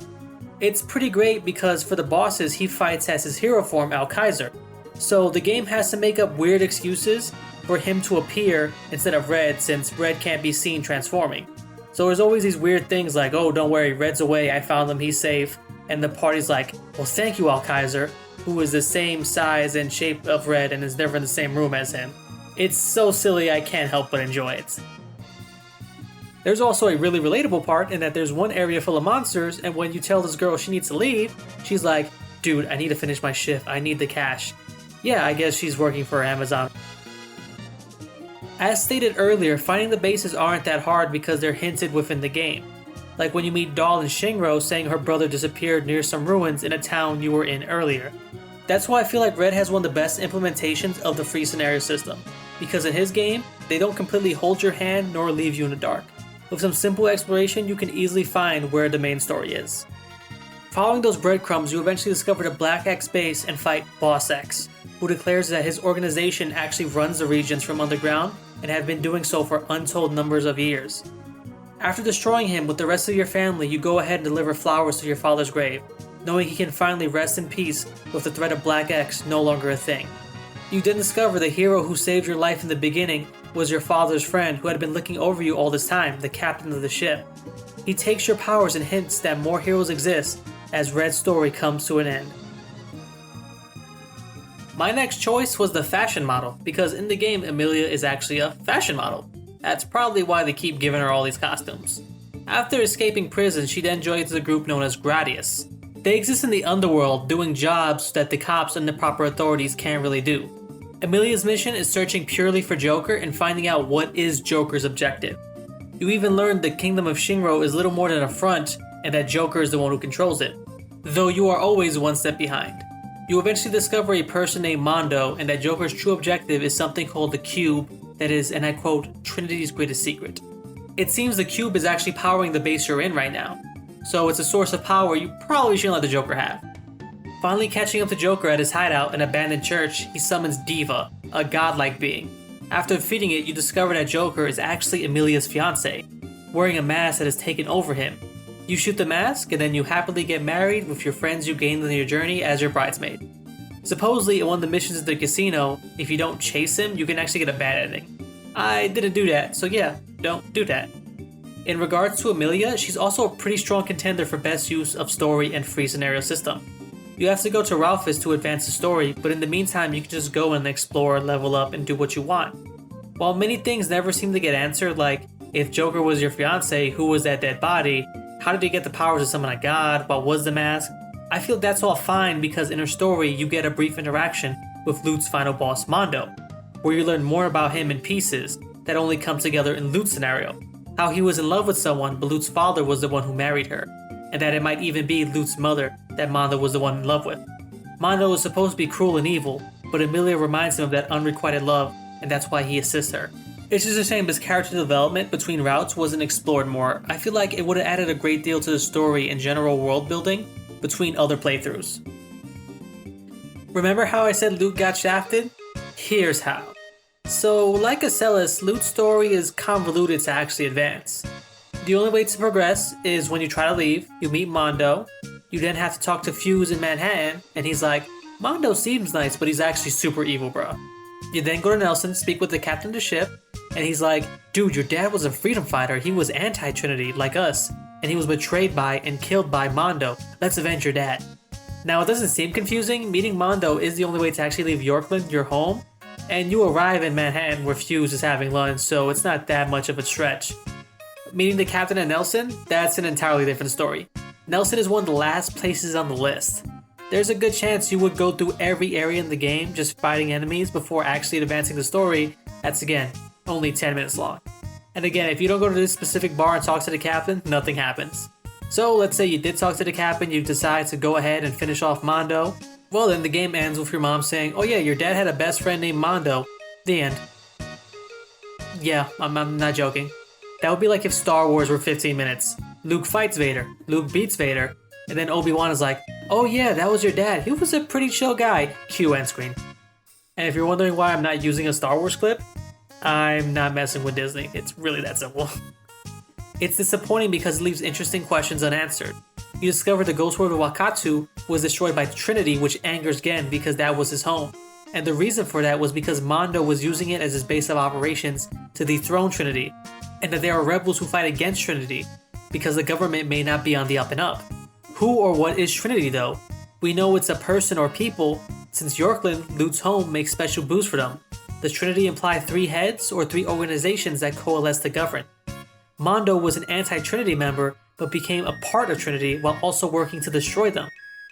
It's pretty great because for the bosses he fights as his hero form Al Kaiser, so the game has to make up weird excuses for him to appear instead of Red, since Red can't be seen transforming. So there's always these weird things like, oh, don't worry, Red's away, I found him, he's safe. And the party's like, well, thank you, Al-Kaiser, who is the same size and shape of Red and is never in the same room as him. It's so silly I can't help but enjoy it. There's also a really relatable part in that there's one area full of monsters, and when you tell this girl she needs to leave, she's like, dude, I need to finish my shift, I need the cash. Yeah, I guess she's working for Amazon. As stated earlier, finding the bases aren't that hard because they're hinted within the game. Like when you meet Doll and Shinro saying her brother disappeared near some ruins in a town you were in earlier. That's why I feel like Red has one of the best implementations of the free scenario system, because in his game, they don't completely hold your hand nor leave you in the dark. With some simple exploration, you can easily find where the main story is. Following those breadcrumbs, you eventually discover the Black X base and fight Boss X, who declares that his organization actually runs the regions from underground and have been doing so for untold numbers of years. After destroying him with the rest of your family, you go ahead and deliver flowers to your father's grave, knowing he can finally rest in peace with the threat of Black X no longer a thing. You then discover the hero who saved your life in the beginning was your father's friend who had been looking over you all this time, the captain of the ship. He takes your powers and hints that more heroes exist as Red's story comes to an end. My next choice was the fashion model, because in the game Amelia is actually a fashion model. That's probably why they keep giving her all these costumes. After escaping prison, she then joins a group known as Gradius. They exist in the underworld doing jobs that the cops and the proper authorities can't really do. Amelia's mission is searching purely for Joker and finding out what is Joker's objective. You even learn the kingdom of Shinro is little more than a front and that Joker is the one who controls it, though you are always one step behind. You eventually discover a person named Mondo and that Joker's true objective is something called the Cube that is, and I quote, Trinity's greatest secret. It seems the Cube is actually powering the base you're in right now, so it's a source of power you probably shouldn't let the Joker have. Finally catching up to Joker at his hideout, an abandoned church, he summons Diva, a godlike being. After defeating it, you discover that Joker is actually Amelia's fiancé, wearing a mask that has taken over him. You shoot the mask, and then you happily get married with your friends you gained on your journey as your bridesmaid. Supposedly, in one of the missions at the casino, if you don't chase him, you can actually get a bad ending. I didn't do that, so yeah, don't do that. In regards to Amelia, she's also a pretty strong contender for best use of story and free scenario system. You have to go to Ralphus to advance the story, but in the meantime you can just go and explore, level up, and do what you want. While many things never seem to get answered, like if Joker was your fiancé, who was that dead body? How did he get the powers to summon a god? What was the mask? I feel that's all fine because in her story you get a brief interaction with Lut's final boss Mondo, where you learn more about him in pieces that only come together in Lut's scenario. How he was in love with someone, but Lut's father was the one who married her, and that it might even be Lut's mother that Mondo was the one in love with. Mondo is supposed to be cruel and evil, but Amelia reminds him of that unrequited love, and that's why he assists her. It's just a shame his character development between routes wasn't explored more. I feel like it would have added a great deal to the story and general world building between other playthroughs. Remember how I said Lut got shafted? Here's how. So, like Ellis, Lut's story is convoluted to actually advance. The only way to progress is when you try to leave, you meet Mondo, you then have to talk to Fuse in Manhattan, and he's like, Mondo seems nice, but he's actually super evil, bro. You then go to Nelson, speak with the captain of the ship, and he's like, dude, your dad was a freedom fighter, he was anti-Trinity, like us, and he was betrayed by and killed by Mondo, let's avenge your dad. Now it doesn't seem confusing, meeting Mondo is the only way to actually leave Yorkland, your home, and you arrive in Manhattan where Fuse is having lunch, so it's not that much of a stretch. Meeting the captain and Nelson, that's an entirely different story. Nelson is one of the last places on the list. There's a good chance you would go through every area in the game just fighting enemies before actually advancing the story. That's again, only 10 minutes long. And again, if you don't go to this specific bar and talk to the captain, nothing happens. So let's say you did talk to the captain, you decide to go ahead and finish off Mondo. Well then the game ends with your mom saying, oh yeah, your dad had a best friend named Mondo. The end. Yeah, I'm not joking. That would be like if Star Wars were 15 minutes. Luke fights Vader, Luke beats Vader, and then Obi-Wan is like, oh yeah, that was your dad, he was a pretty chill guy, cue end screen. And if you're wondering why I'm not using a Star Wars clip, I'm not messing with Disney, it's really that simple. It's disappointing because it leaves interesting questions unanswered. You discover the ghost world of Wakatu was destroyed by Trinity, which angers Gen because that was his home. And the reason for that was because Mondo was using it as his base of operations to dethrone Trinity, and that there are rebels who fight against Trinity, because the government may not be on the up and up. Who or what is Trinity though? We know it's a person or people, since Yorkland, Lute's home, makes special boosts for them. Does Trinity imply 3 heads or 3 organizations that coalesce to govern? Mondo was an anti-Trinity member, but became a part of Trinity while also working to destroy them.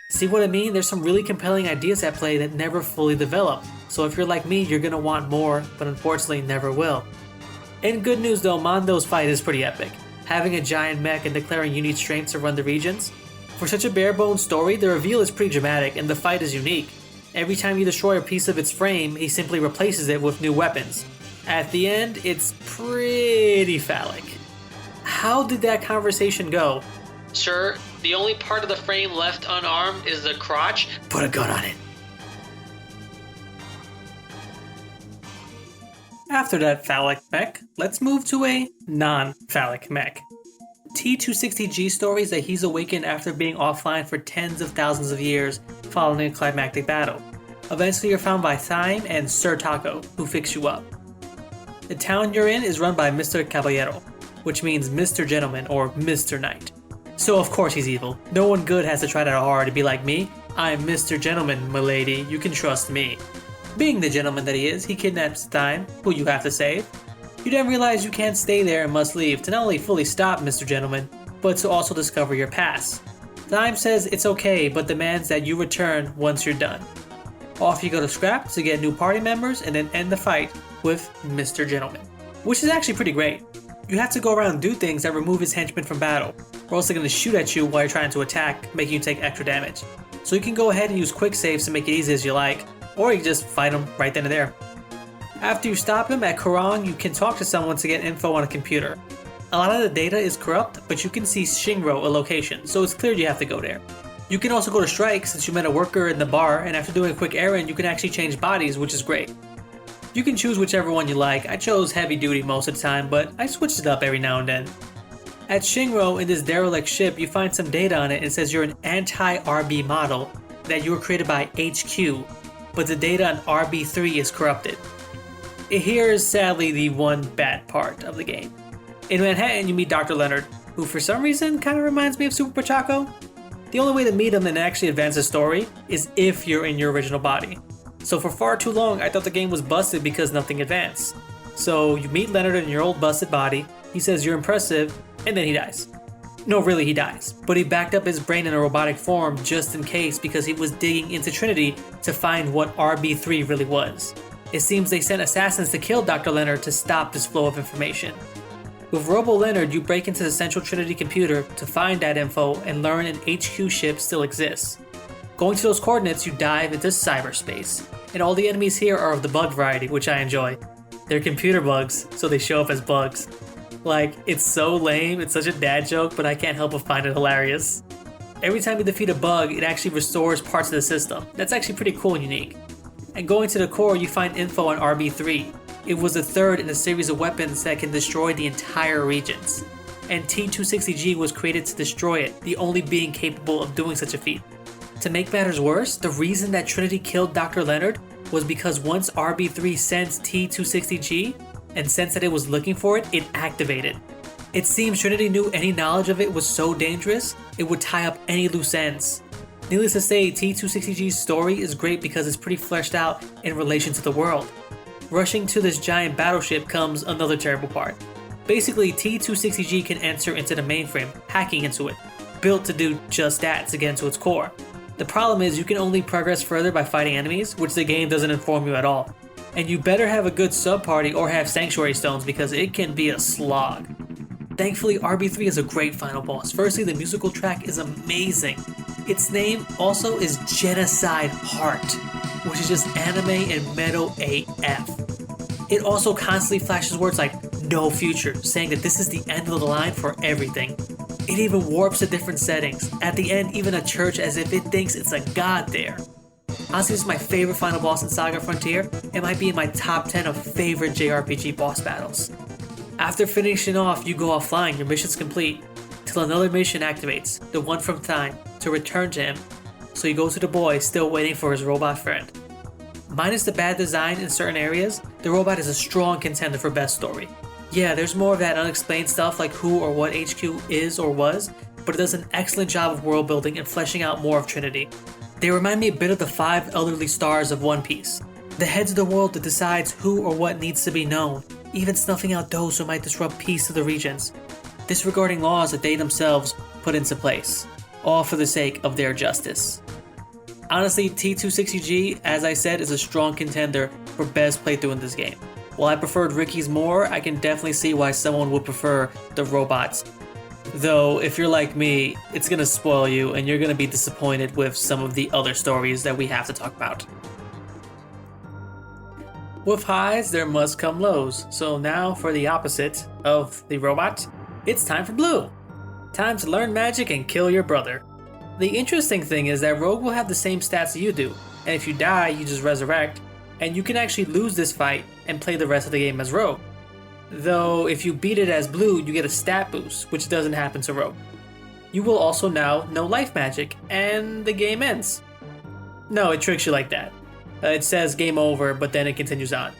See what I mean? There's some really compelling ideas at play that never fully develop, so if you're like me, you're gonna want more, but unfortunately never will. In good news though, Mondo's fight is pretty epic. Having a giant mech and declaring you need strength to run the regions. For such a bare-bones story, the reveal is pretty dramatic and the fight is unique. Every time you destroy a piece of its frame, he simply replaces it with new weapons. At the end, it's pretty phallic. How did that conversation go? Sir, the only part of the frame left unarmed is the crotch. Put a gun on it. After that phallic mech, let's move to a non-phallic mech. T-260G stories that he's awakened after being offline for tens of thousands of years following a climactic battle. Eventually you're found by Thyme and Sir Taco, who fix you up. The town you're in is run by Mr. Caballero, which means Mr. Gentleman or Mr. Knight. So of course he's evil. No one good has to try that hard to be like me. I'm Mr. Gentleman, milady, you can trust me. Being the gentleman that he is, he kidnaps Thyme, who you have to save. You then realize you can't stay there and must leave to not only fully stop Mr. Gentleman, but to also discover your past. Thyme says it's okay, but demands that you return once you're done. Off you go to Scrap to get new party members and then end the fight with Mr. Gentleman, which is actually pretty great. You have to go around and do things that remove his henchmen from battle, or else they're going to shoot at you while you're trying to attack, making you take extra damage. So you can go ahead and use quick saves to make it easy as you like, or you can just fight him right then and there. After you stop him at Korong, you can talk to someone to get info on a computer. A lot of the data is corrupt, but you can see Shinro, a location, so it's clear you have to go there. You can also go to Strike since you met a worker in the bar, and after doing a quick errand, you can actually change bodies, which is great. You can choose whichever one you like. I chose heavy duty most of the time, but I switched it up every now and then. At Shinro, in this derelict ship, you find some data on it and it says you're an anti-RB model, that you were created by HQ, but the data on RB3 is corrupted. Here's sadly the one bad part of the game. In Manhattan, you meet Dr. Leonard, who for some reason kind of reminds me of Super Pachaco. The only way to meet him and actually advance the story is if you're in your original body. So for far too long, I thought the game was busted because nothing advanced. So you meet Leonard in your old busted body, he says you're impressive, and then he dies. No, really he dies, but he backed up his brain in a robotic form just in case because he was digging into Trinity to find what RB3 really was. It seems they sent assassins to kill Dr. Leonard to stop this flow of information. With Robo Leonard, you break into the Central Trinity computer to find that info and learn an HQ ship still exists. Going to those coordinates, you dive into cyberspace, and all the enemies here are of the bug variety, which I enjoy. They're computer bugs, so they show up as bugs. Like, it's so lame, it's such a dad joke, but I can't help but find it hilarious. Every time you defeat a bug, it actually restores parts of the system. That's actually pretty cool and unique. And going to the core, you find info on RB3. It was the third in a series of weapons that can destroy the entire regions. And T-260G was created to destroy it, the only being capable of doing such a feat. To make matters worse, the reason that Trinity killed Dr. Leonard was because once RB3 sensed T-260G, and sensed that it was looking for it, it activated. It seems Trinity knew any knowledge of it was so dangerous, it would tie up any loose ends. Needless to say, T-260G's story is great because it's pretty fleshed out in relation to the world. Rushing to this giant battleship comes another terrible part. Basically, T-260G can enter into the mainframe, hacking into it, built to do just that to get into its core. The problem is you can only progress further by fighting enemies, which the game doesn't inform you at all. And you better have a good sub-party or have Sanctuary Stones because it can be a slog. Thankfully, RB3 is a great final boss. Firstly, the musical track is amazing. Its name also is Genocide Heart, which is just anime and metal AF. It also constantly flashes words like no future, saying that this is the end of the line for everything. It even warps to different settings. At the end, even a church as if it thinks it's a god there. Honestly, this is my favorite final boss in SaGa Frontier. It might be in my top 10 of favorite JRPG boss battles. After finishing off, you go offline, your mission's complete, till another mission activates, the one from Time, to return to him. So you go to the boy, still waiting for his robot friend. Minus the bad design in certain areas, the robot is a strong contender for best story. Yeah, there's more of that unexplained stuff like who or what HQ is or was, but it does an excellent job of world building and fleshing out more of Trinity. They remind me a bit of the 5 elderly stars of One Piece. The heads of the world that decides who or what needs to be known, even snuffing out those who might disrupt peace to the regions, disregarding laws that they themselves put into place, all for the sake of their justice. Honestly, T260G, as I said, is a strong contender for best playthrough in this game. While I preferred Ricky's more, I can definitely see why someone would prefer the robots. Though, if you're like me, it's gonna spoil you and you're gonna be disappointed with some of the other stories that we have to talk about. With highs, there must come lows. So now for the opposite of the robot, it's time for blue. Time to learn magic and kill your brother. The interesting thing is that Rogue will have the same stats you do, and if you die, you just resurrect, and you can actually lose this fight and play the rest of the game as Rogue. Though if you beat it as blue, you get a stat boost, which doesn't happen to Rogue. You will also now know life magic, and the game ends. No, it tricks you like that. It says game over, but then it continues on.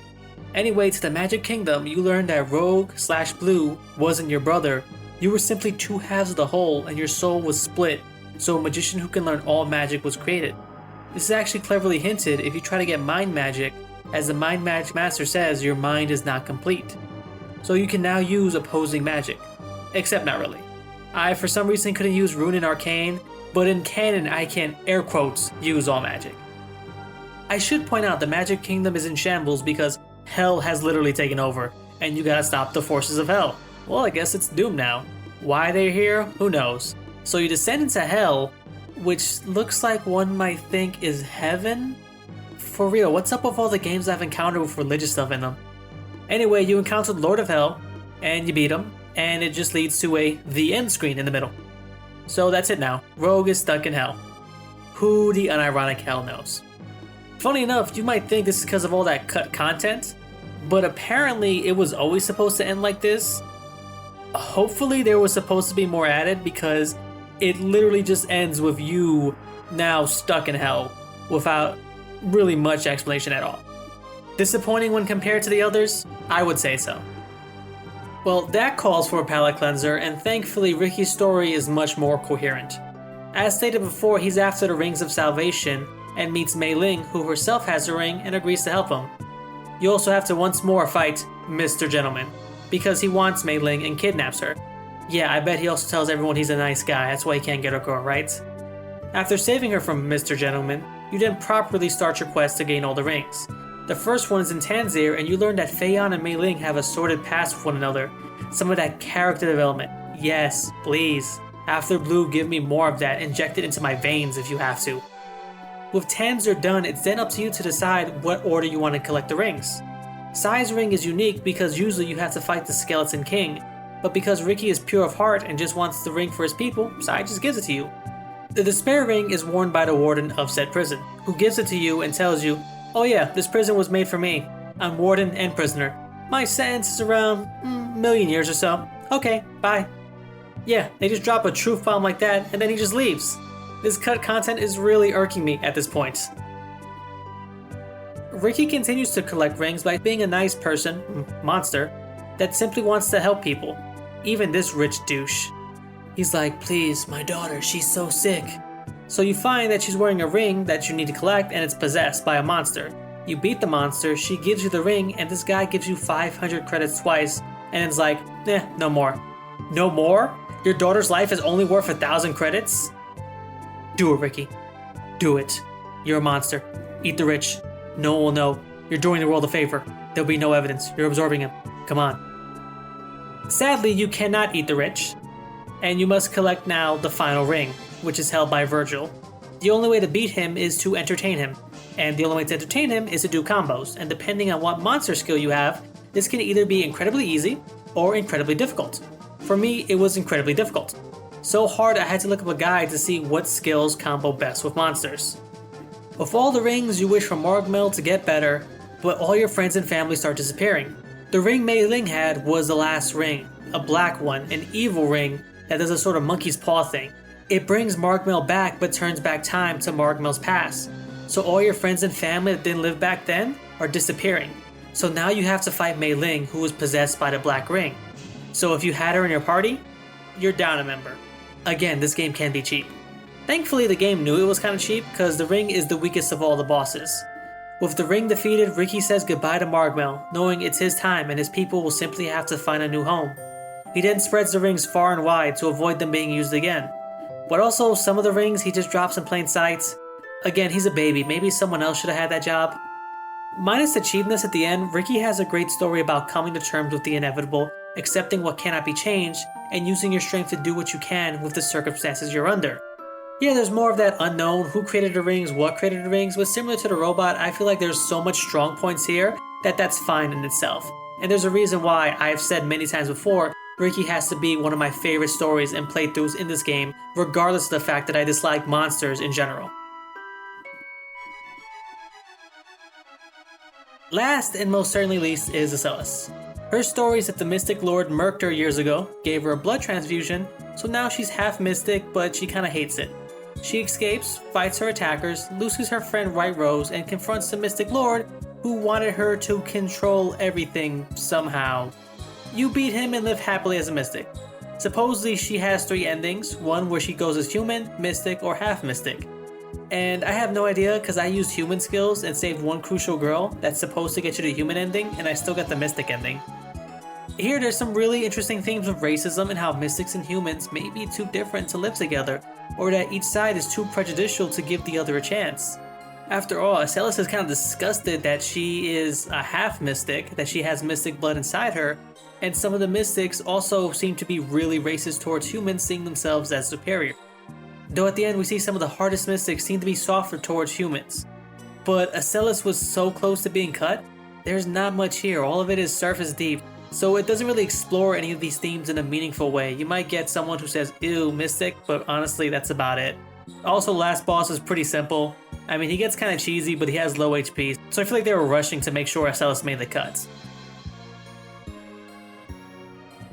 Anyway, to the Magic Kingdom, you learn that Rogue/Blue wasn't your brother. You were simply 2 halves of the whole, and your soul was split, so a magician who can learn all magic was created. This is actually cleverly hinted if you try to get mind magic, as the mind magic master says your mind is not complete. So you can now use opposing magic. Except not really. I for some reason couldn't use Rune and Arcane, but in canon I can, air quotes, use all magic. I should point out the Magic Kingdom is in shambles because Hell has literally taken over, and you gotta stop the forces of Hell. Well, I guess it's doomed now. Why they're here, who knows. So you descend into Hell, which looks like one might think is heaven? For real, what's up with all the games I've encountered with religious stuff in them? Anyway, you encountered Lord of Hell, and you beat him, and it just leads to a The End screen in the middle. So that's it now. Rogue is stuck in Hell. Who the unironic hell knows? Funny enough, you might think this is because of all that cut content, but apparently it was always supposed to end like this. Hopefully there was supposed to be more added because it literally just ends with you now stuck in hell without really much explanation at all. Disappointing when compared to the others? I would say so. Well, that calls for a palate cleanser, and thankfully Ricky's story is much more coherent. As stated before, he's after the Rings of Salvation and meets Mei Ling, who herself has a ring and agrees to help him. You also have to once more fight Mr. Gentleman, because he wants Mei Ling and kidnaps her. Yeah, I bet he also tells everyone he's a nice guy, that's why he can't get her girl, right? After saving her from Mr. Gentleman, you then properly start your quest to gain all the rings. The first one is in Tanzir, and you learn that Feion and Mei Ling have a sordid past with one another. Some of that character development. Yes, please. After Blue, give me more of that, inject it into my veins if you have to. With Tanzir done, it's then up to you to decide what order you want to collect the rings. Sai's ring is unique because usually you have to fight the Skeleton King, but because Ricky is pure of heart and just wants the ring for his people, Sai just gives it to you. The Despair ring is worn by the warden of said prison, who gives it to you and tells you, oh yeah, this prison was made for me. I'm warden and prisoner. My sentence is around million years or so. Okay, bye. Yeah, they just drop a truth bomb like that and then he just leaves. This cut content is really irking me at this point. Ricky continues to collect rings by being a nice person, monster, that simply wants to help people. Even this rich douche. He's like, please, my daughter, she's so sick. So you find that she's wearing a ring that you need to collect and it's possessed by a monster. You beat the monster, she gives you the ring, and this guy gives you 500 credits twice, and it's like, no more. No more? Your daughter's life is only worth 1,000 credits? Do it, Ricky. Do it. You're a monster. Eat the rich. No one will know. You're doing the world a favor. There'll be no evidence. You're absorbing him. Come on. Sadly, you cannot eat the rich, and you must collect now the final ring, which is held by Virgil. The only way to beat him is to entertain him, and the only way to entertain him is to do combos, and depending on what monster skill you have, this can either be incredibly easy or incredibly difficult. For me, it was incredibly difficult. So hard I had to look up a guide to see what skills combo best with monsters. With all the rings, you wish for Margmel to get better, but all your friends and family start disappearing. The ring Mei Ling had was the last ring, a black one, an evil ring that does a sort of monkey's paw thing. It brings Margmel back but turns back time to Margmel's past. So all your friends and family that didn't live back then are disappearing. So now you have to fight Mei Ling, who was possessed by the Black Ring. So if you had her in your party, you're down a member. Again, this game can be cheap. Thankfully the game knew it was kinda cheap, cause the ring is the weakest of all the bosses. With the ring defeated, Ricky says goodbye to Margmel, knowing it's his time and his people will simply have to find a new home. He then spreads the rings far and wide to avoid them being used again. But also, some of the rings he just drops in plain sight. Again, he's a baby, maybe someone else should have had that job. Minus the cheapness at the end, Ricky has a great story about coming to terms with the inevitable, accepting what cannot be changed, and using your strength to do what you can with the circumstances you're under. Yeah, there's more of that unknown, who created the rings, what created the rings, but similar to the robot, I feel like there's so much strong points here that that's fine in itself. And there's a reason why I've said many times before, Ricky has to be one of my favorite stories and playthroughs in this game, regardless of the fact that I dislike monsters in general. Last and most certainly least is Ellis. Her story is that the Mystic Lord murked her years ago, gave her a blood transfusion, so now she's half mystic, but she kinda hates it. She escapes, fights her attackers, loses her friend White Rose, and confronts the Mystic Lord, who wanted her to control everything somehow. You beat him and live happily as a mystic. Supposedly she has 3 endings, one where she goes as human, mystic, or half mystic. And I have no idea because I used human skills and saved one crucial girl that's supposed to get you the human ending, and I still got the mystic ending. Here there's some really interesting themes of racism and how mystics and humans may be too different to live together, or that each side is too prejudicial to give the other a chance. After all, Ellis is kind of disgusted that she is a half mystic, that she has mystic blood inside her, and some of the mystics also seem to be really racist towards humans, seeing themselves as superior. Though at the end we see some of the hardest mystics seem to be softer towards humans. But Ellis was so close to being cut, there's not much here, all of it is surface deep, so it doesn't really explore any of these themes in a meaningful way. You might get someone who says, ew, mystic, but honestly that's about it. Also, last boss is pretty simple. I mean, he gets kinda cheesy, but he has low HP, so I feel like they were rushing to make sure Ellis made the cuts.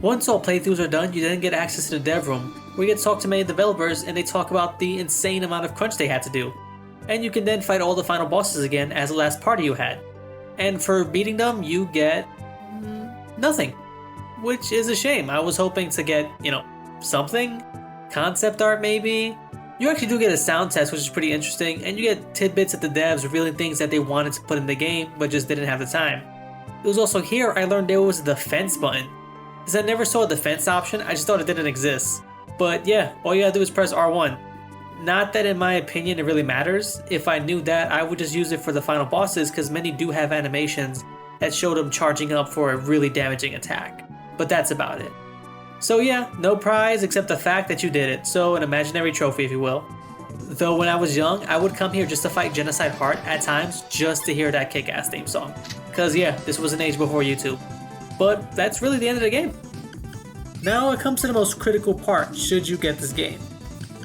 Once all playthroughs are done, you then get access to the dev room, where you get to talk to many developers and they talk about the insane amount of crunch they had to do. And you can then fight all the final bosses again as the last party you had. And for beating them, you get nothing. Which is a shame. I was hoping to get, something? Concept art maybe? You actually do get a sound test, which is pretty interesting, and you get tidbits at the devs revealing things that they wanted to put in the game, but just didn't have the time. It was also here I learned there was a defense button. Because I never saw a defense option, I just thought it didn't exist. But yeah, all you gotta do is press R1. Not that in my opinion it really matters. If I knew that, I would just use it for the final bosses because many do have animations that show them charging up for a really damaging attack. But that's about it. So yeah, no prize except the fact that you did it, so an imaginary trophy if you will. Though when I was young, I would come here just to fight Genocide Heart at times just to hear that kick-ass theme song. Cause yeah, this was an age before YouTube. But that's really the end of the game. Now it comes to the most critical part should you get this game.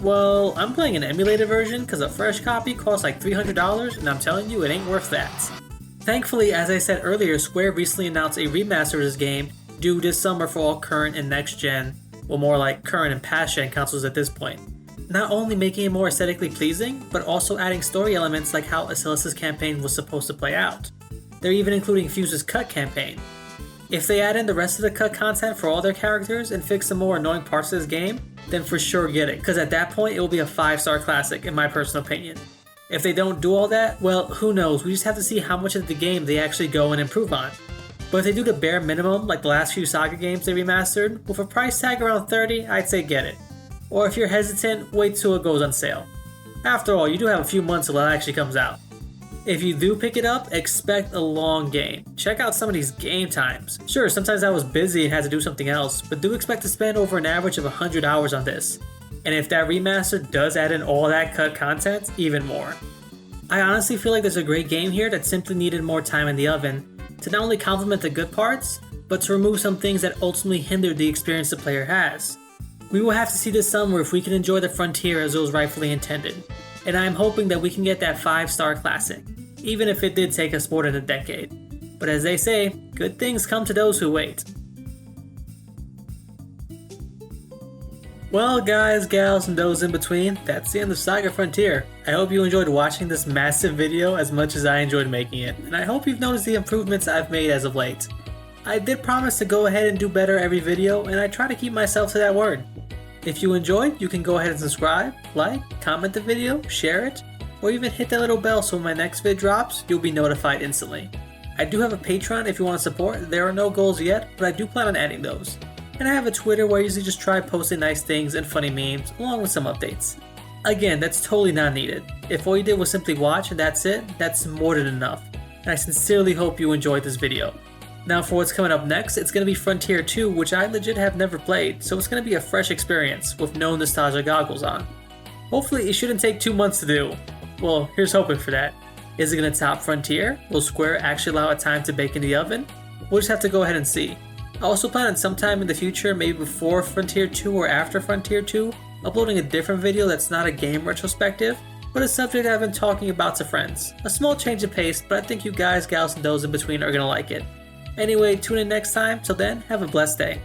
Well, I'm playing an emulated version because a fresh copy costs like $300 and I'm telling you it ain't worth that. Thankfully, as I said earlier, Square recently announced a remaster of this game due this summer for all current and next gen, well more like current and past gen consoles at this point. Not only making it more aesthetically pleasing, but also adding story elements like how Ellis' campaign was supposed to play out. They're even including Fuse's cut campaign. If they add in the rest of the cut content for all their characters and fix some more annoying parts of this game, then for sure get it, because at that point it will be a 5-star classic in my personal opinion. If they don't do all that, well who knows, we just have to see how much of the game they actually go and improve on. But if they do the bare minimum like the last few SaGa games they remastered, with a price tag around $30, I'd say get it. Or if you're hesitant, wait till it goes on sale. After all, you do have a few months till it actually comes out. If you do pick it up, expect a long game. Check out some of these game times. Sure, sometimes I was busy and had to do something else, but do expect to spend over an average of 100 hours on this. And if that remaster does add in all that cut content, even more. I honestly feel like there's a great game here that simply needed more time in the oven to not only complement the good parts, but to remove some things that ultimately hindered the experience the player has. We will have to see this summer if we can enjoy the Frontier as it was rightfully intended. And I am hoping that we can get that 5-star classic, even if it did take us more than a decade. But as they say, good things come to those who wait. Well, guys, gals, and those in between, that's the end of SaGa Frontier. I hope you enjoyed watching this massive video as much as I enjoyed making it, and I hope you've noticed the improvements I've made as of late. I did promise to go ahead and do better every video, and I try to keep myself to that word. If you enjoyed, you can go ahead and subscribe, like, comment the video, share it, or even hit that little bell so when my next vid drops, you'll be notified instantly. I do have a Patreon if you want to support. There are no goals yet, but I do plan on adding those. And I have a Twitter where I usually just try posting nice things and funny memes, along with some updates. Again, that's totally not needed. If all you did was simply watch and that's it, that's more than enough. And I sincerely hope you enjoyed this video. Now for what's coming up next, it's going to be Frontier 2, which I legit have never played, so it's going to be a fresh experience with no nostalgia goggles on. Hopefully it shouldn't take 2 months to do. Well, here's hoping for that. Is it going to top Frontier? Will Square actually allow it time to bake in the oven? We'll just have to go ahead and see. I also plan on sometime in the future, maybe before Frontier 2 or after Frontier 2, uploading a different video that's not a game retrospective, but a subject I've been talking about to friends. A small change of pace, but I think you guys, gals, and those in between are going to like it. Anyway, tune in next time. Till then, have a blessed day.